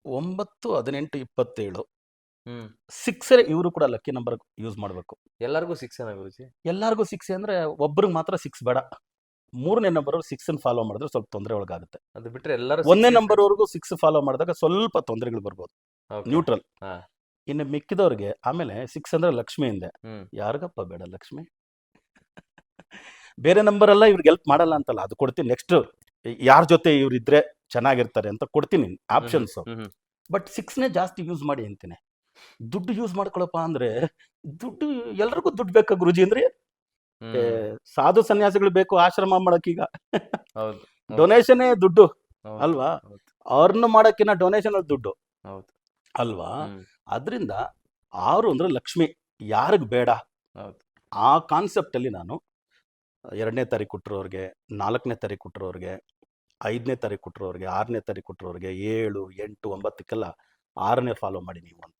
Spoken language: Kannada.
9, 18, 27 ಹ್ಮ್ 6 ಇವರು ಕೂಡ ಲಕ್ಕಿ ನಂಬರ್ ಯೂಸ್ ಮಾಡಬೇಕು. ಎಲ್ಲರಿಗೂ 6 ಗುರುಜಿ? ಎಲ್ಲರಿಗೂ 6 ಅಂದ್ರೆ ಒಬ್ರಿಗೆ ಮಾತ್ರ 6 ಬೇಡ. 3ನೇ ನಂಬರ್ 6 ಫಾಲೋ ಮಾಡಿದ್ರೆ ಸ್ವಲ್ಪ ತೊಂದರೆ ಒಳಗಾಗುತ್ತೆ. ಅದು ಬಿಟ್ರೆ ಎಲ್ಲರೂ 1ನೇ ನಂಬರ್ ವರೆಗೂ 6 ಫಾಲೋ ಮಾಡಿದಾಗ ಸ್ವಲ್ಪ ತೊಂದರೆಗಳು ಬರ್ಬೋದು, ಓಕೆ. ನ್ಯೂಟ್ರಲ್. ಹಾ. ಇನ್ನು ಮಿಕ್ಕಿದವ್ರಿಗೆ ಆಮೇಲೆ 6 ಅಂದ್ರೆ ಲಕ್ಷ್ಮಿ ಹಿಂದೆ, ಹ್ಮ್ ಯಾರಿಗಪ್ಪ ಬೇಡ ಲಕ್ಷ್ಮಿ. ಬೇರೆ ನಂಬರ್ ಎಲ್ಲ ಇವ್ರಿಗೆ ಹೆಲ್ಪ್ ಮಾಡಲ್ಲ ಅಂತಲ್ಲ, ಅದು ಕೊಡ್ತೀನಿ. ನೆಕ್ಸ್ಟ್ ಯಾರ ಜೊತೆ ಇವ್ರು ಇದ್ರೆ ಚೆನ್ನಾಗಿರ್ತಾರೆ ಅಂತ ಕೊಡ್ತೀನಿ ಆಪ್ಷನ್ಸ್. ಹ್ಮ್ ಬಟ್ 6ನೇ ಜಾಸ್ತಿ ಯೂಸ್ ಮಾಡಿ ಅಂತೀನಿ. ದುಡ್ಡು ಯೂಸ್ ಮಾಡ್ಕೊಳಪ್ಪ ಅಂದ್ರೆ ದುಡ್ಡು ಎಲ್ರಿಗೂ ದುಡ್ಡು ಬೇಕಾ ಗುರುಜಿ ಅಂದ್ರೆ? ಏ, ಹ್ಮ್ ಸಾಧು ಸನ್ಯಾಸಿಗಳು ಬೇಕು ಆಶ್ರಮ ಮಾಡಕ್ಕೀಗ. ಹೌದು ಡೊನೇಷನ್ನೇ ದುಡ್ಡು ಹೌದು ಅಲ್ವಾ? ಹೌದು ಅವ್ರನ್ನ ಮಾಡಕ್ಕಿನ್ನ ಡೊನೇಷನ್ ಅಲ್ಲಿ ದುಡ್ಡು ಹೌದು. ಅಲ್ವಾ? ಹ್ಮ್ ಅದರಿಂದ 6 ಅಂದ್ರೆ ಲಕ್ಷ್ಮಿ, ಯಾರಿಗ್ ಬೇಡ? ಹೌದು. ಆ ಕಾನ್ಸೆಪ್ಟ್ ಅಲ್ಲಿ ನಾನು 2ನೇ ತಾರೀಕು ಕೊಟ್ಟಿರೋರಿಗೆ, 4ನೇ ತಾರೀಕು ಕೊಟ್ಟಿರೋರಿಗೆ, 5ನೇ ತಾರೀಕು ಕೊಟ್ಟಿರೋರಿಗೆ, 6ನೇ ತಾರೀಕು ಕೊಟ್ಟಿರೋರಿಗೆ, 7, 8, 9ಕ್ಕೆಲ್ಲ 6ನೇ ಫಾಲೋ ಮಾಡಿ ನೀವು ಅಂತ.